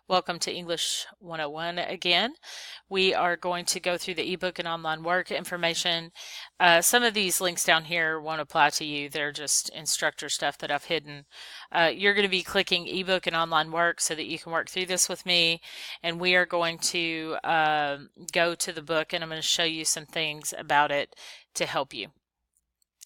Welcome to English 101 again. We are going to go through the ebook and online work information. Some of these links down here won't apply to you. They're just instructor stuff that I've hidden. You're going to be clicking ebook and online work so that you can work through this with me. And we are going to go to the book and I'm going to show you some things about it to help you.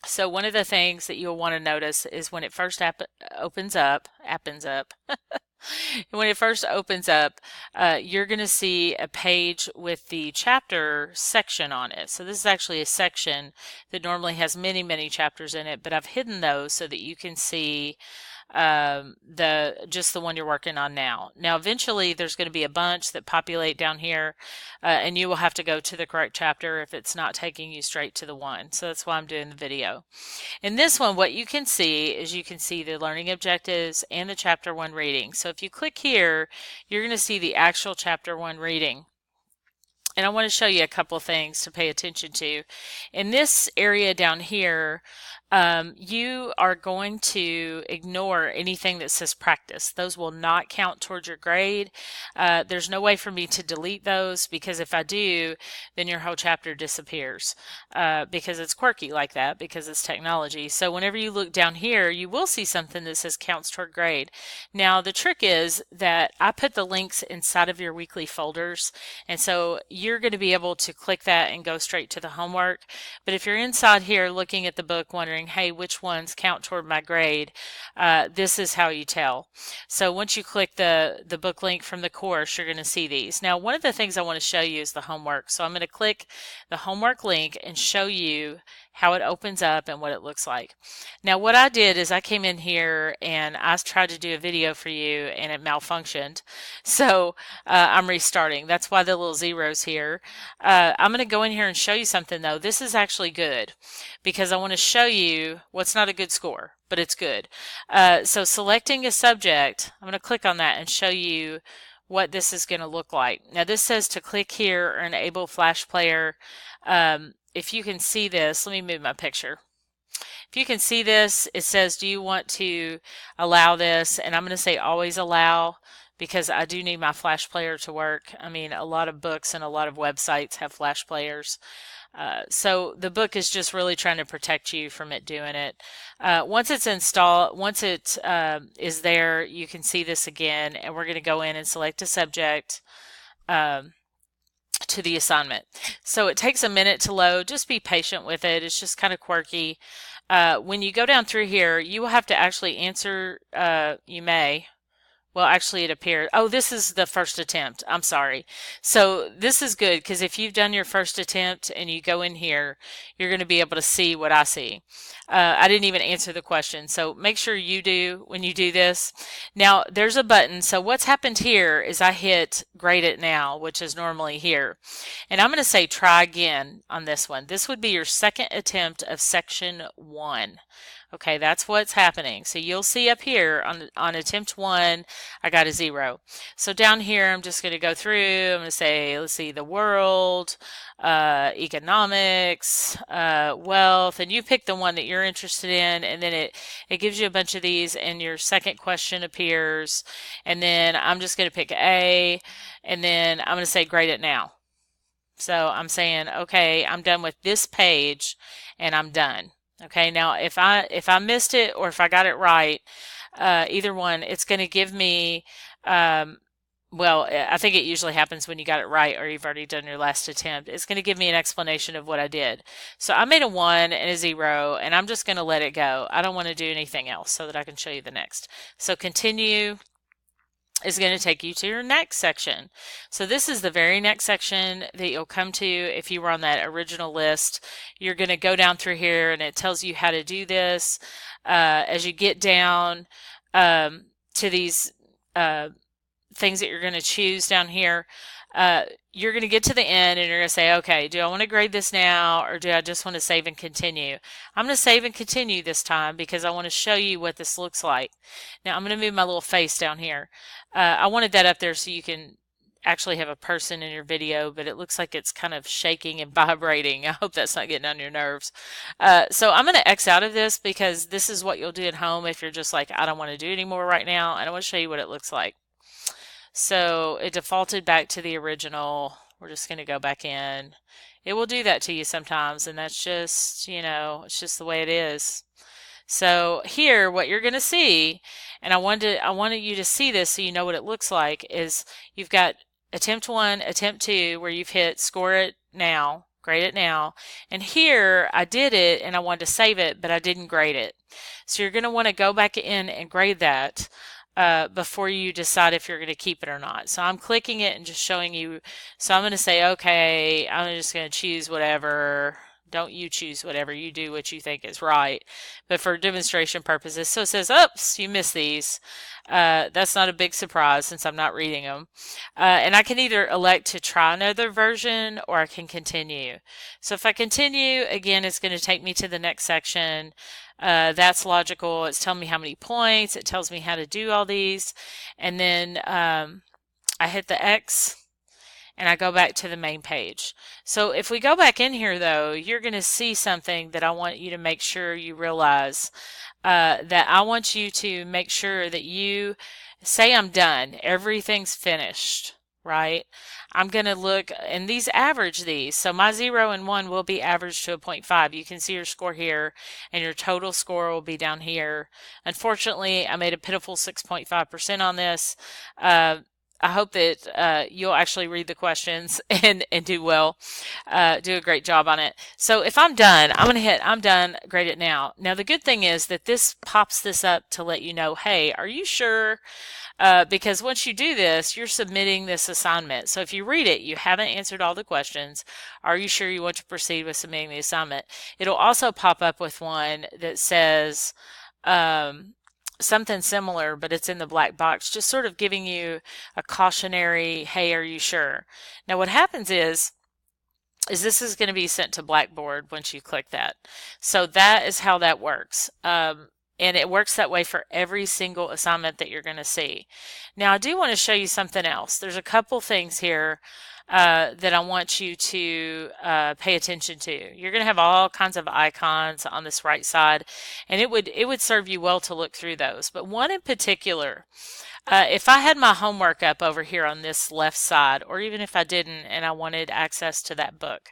So one of the things that you'll want to notice is when it first opens up, when it first opens up, you're going to see a page with the chapter section on it. So this is actually a section that normally has many, many chapters in it, but I've hidden those so that you can see just the one you're working on now. Now, eventually there's going to be a bunch that populate down here, and you will have to go to the correct chapter if it's not taking you straight to the one. So that's why I'm doing the video. In this one, what you can see is you can see the learning objectives and the chapter 1 reading. So if you click here, you're going to see the actual chapter 1 reading. And I want to show you a couple of things to pay attention to. In this area down here, you are going to ignore anything that says practice. Those will not count towards your grade. There's no way for me to delete those because if I do, then your whole chapter disappears because it's quirky like that because it's technology. So whenever you look down here, you will see something that says counts toward grade. Now the trick is that I put the links inside of your weekly folders, and so you're going to be able to click that and go straight to the homework. But if you're inside here looking at the book wondering, hey, which ones count toward my grade, this is how you tell. So once you click the book link from the course, you're going to see these. Now, one of the things I want to show you is the homework. So I'm going to click the homework link and show you how it opens up and what it looks like. Now, what I did is I came in here and I tried to do a video for you and it malfunctioned. So I'm restarting. That's why the little zeros here. I'm going to go in here and show you something though. This is actually good because I want to show you what's not a good score, but it's good. So selecting a subject, I'm going to click on that and show you what this is going to look like. Now this says to click here or enable Flash Player. If you can see this, let me move my picture. If you can see this, it says, do you want to allow this? And I'm going to say always allow because I do need my Flash Player to work. I mean, a lot of books and a lot of websites have Flash Players. So the book is just really trying to protect you from it doing it. Once it's installed, once it is there, you can see this again, and we're going to go in and select a subject to the assignment. So it takes a minute to load. Just be patient with it. It's just kind of quirky. When you go down through here, you will have to actually answer, you may. Well, actually it appeared. Oh, this is the first attempt. I'm sorry. So this is good because if you've done your first attempt and you go in here, you're going to be able to see what I see. I didn't even answer the question. So make sure you do when you do this. Now there's a button. So what's happened here is I hit grade it now, which is normally here. And I'm going to say try again on this one. This would be your second attempt of section 1. Okay, that's what's happening. So you'll see up here on attempt 1, I got a 0. So down here, I'm just going to go through. I'm going to say, let's see, the world, economics, wealth, and you pick the one that you're interested in, and then it gives you a bunch of these, and your second question appears, and then I'm just going to pick A, and then I'm going to say grade it now. So I'm saying, okay, I'm done with this page, and I'm done. Okay, now if I missed it or if I got it right, either one, it's going to give me, well, I think it usually happens when you got it right or you've already done your last attempt. It's going to give me an explanation of what I did. So I made a 1 and a 0, and I'm just going to let it go. I don't want to do anything else so that I can show you the next. So continue is going to take you to your next section. So this is the very next section that you'll come to if you were on that original list. You're going to go down through here and it tells you how to do this. As you get down to these things that you're going to choose down here, you're going to get to the end and you're going to say, okay, do I want to grade this now or do I just want to save and continue? I'm going to save and continue this time because I want to show you what this looks like. Now I'm going to move my little face down here. I wanted that up there so you can actually have a person in your video, but it looks like it's kind of shaking and vibrating. I hope that's not getting on your nerves. So I'm going to X out of this because this is what you'll do at home if you're just like, I don't want to do it anymore right now, and I want to show you what it looks like. So it defaulted back to the original. We're just going to go back in. It will do that to you sometimes, and that's just, it's just the way it is. So here, what you're going to see, and I wanted you to see this so you know what it looks like, is you've got attempt 1, attempt 2, where you've hit score it now, grade it now. And here I did it and I wanted to save it, but I didn't grade it. So you're going to want to go back in and grade that before you decide if you're going to keep it or not. So I'm clicking it and just showing you. So I'm going to say, okay, I'm just going to choose whatever. Don't you choose whatever, you do what you think is right. But for demonstration purposes, so it says, oops, you missed these. That's not a big surprise since I'm not reading them. And I can either elect to try another version or I can continue. So if I continue, again, it's going to take me to the next section. That's logical. It's telling me how many points. It tells me how to do all these. And then I hit the X and I go back to the main page. So if we go back in here though, you're going to see something that I want you to make sure you realize, that I want you to make sure that you say I'm done. Everything's finished, right? I'm going to look and these average these. So my 0 and 1 will be averaged to a 0.5. You can see your score here and your total score will be down here. Unfortunately, I made a pitiful 6.5% on this. I hope that you'll actually read the questions and do well, do a great job on it. So if I'm done, I'm going to hit I'm done, grade it now. Now the good thing is that this pops this up to let you know, hey, are you sure? Because once you do this, you're submitting this assignment. So if you read it, you haven't answered all the questions. Are you sure you want to proceed with submitting the assignment? It'll also pop up with one that says, something similar, but it's in the black box, just sort of giving you a cautionary, hey, are you sure? Now what happens is this is going to be sent to Blackboard once you click that. So that is how that works. And it works that way for every single assignment that you're going to see. Now I do want to show you something else. There's a couple things here that I want you to pay attention to. You're going to have all kinds of icons on this right side, and it would serve you well to look through those. But one in particular, if I had my homework up over here on this left side, or even if I didn't and I wanted access to that book,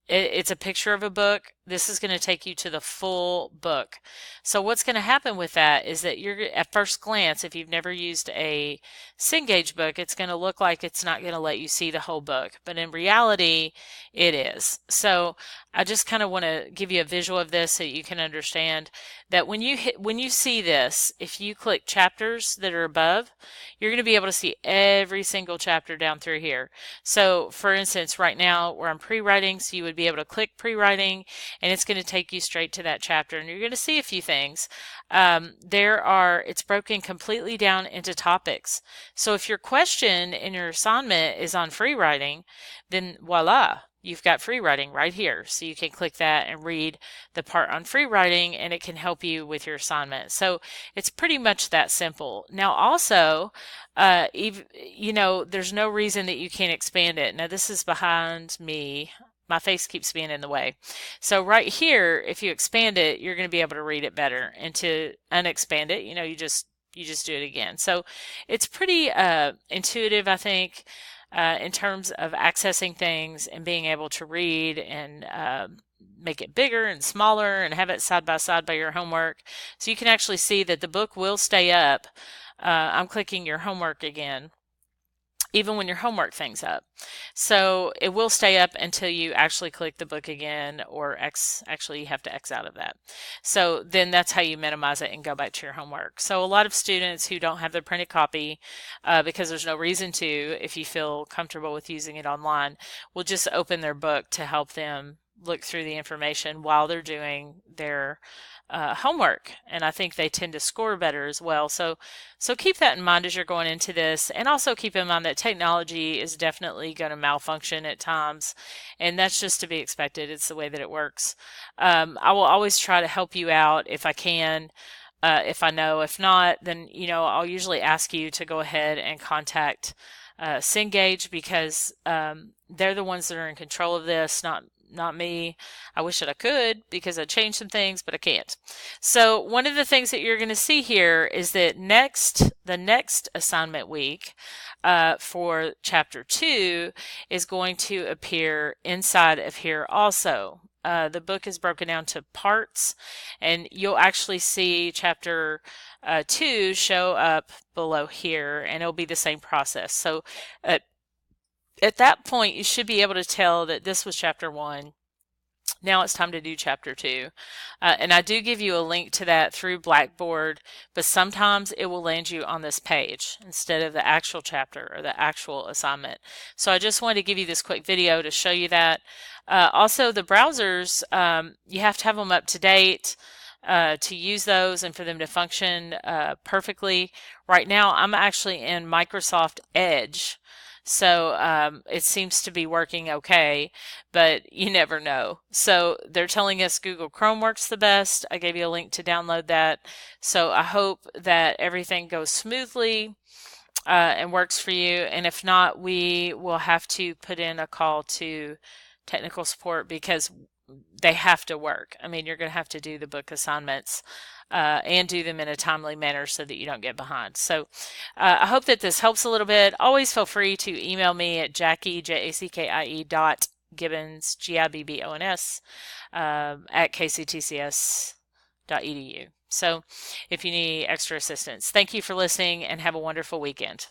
it's a picture of a book. This is going to take you to the full book. So what's going to happen with that is that you're at first glance, if you've never used a Cengage book, it's going to look like it's not going to let you see the whole book, but in reality it is. So I just kind of want to give you a visual of this so you can understand that when you see this, if you click chapters that are above, you're going to be able to see every single chapter down through here. So for instance, right now where I'm pre-writing, so you would be able to click pre-writing and it's going to take you straight to that chapter, and you're going to see a few things. It's broken completely down into topics. So if your question in your assignment is on free writing, then voila, you've got free writing right here. So you can click that and read the part on free writing, and it can help you with your assignment. So it's pretty much that simple. Now also, there's no reason that you can't expand it. Now this is behind me. My face keeps being in the way. So right here, if you expand it, you're going to be able to read it better. And to unexpand it, you just do it again. So it's pretty intuitive, I think, in terms of accessing things and being able to read and make it bigger and smaller and have it side by side by your homework. So you can actually see that the book will stay up. I'm clicking your homework again, even when your homework thing's up. So it will stay up until you actually click the book again, or actually you have to X out of that. So then that's how you minimize it and go back to your homework. So a lot of students who don't have the printed copy, because there's no reason to, if you feel comfortable with using it online, will just open their book to help them look through the information while they're doing their homework, and I think they tend to score better as well. So keep that in mind as you're going into this, and also keep in mind that technology is definitely going to malfunction at times, and that's just to be expected. It's the way that it works. I will always try to help you out if I can. If I know, if not, then I'll usually ask you to go ahead and contact Cengage, because they're the ones that are in control of this, not not me. I wish that I could because I changed some things, but I can't. So one of the things that you're going to see here is that the next assignment week for chapter 2 is going to appear inside of here also. The book is broken down to parts, and you'll actually see chapter 2 show up below here, and it'll be the same process. So at that point, you should be able to tell that this was chapter 1. Now it's time to do chapter 2. And I do give you a link to that through Blackboard, but sometimes it will land you on this page instead of the actual chapter or the actual assignment. So I just wanted to give you this quick video to show you that. Also, the browsers, you have to have them up to date to use those and for them to function perfectly. Right now, I'm actually in Microsoft Edge. So it seems to be working okay, but you never know. So they're telling us Google Chrome works the best. I gave you a link to download that. So I hope that everything goes smoothly and works for you. And if not, we will have to put in a call to technical support because they have to work. I mean, you're going to have to do the book assignments and do them in a timely manner so that you don't get behind. So I hope that this helps a little bit. Always feel free to email me at Jackie, Jackie Gibbons, Gibbons, at kctcs.edu. So if you need extra assistance, thank you for listening and have a wonderful weekend.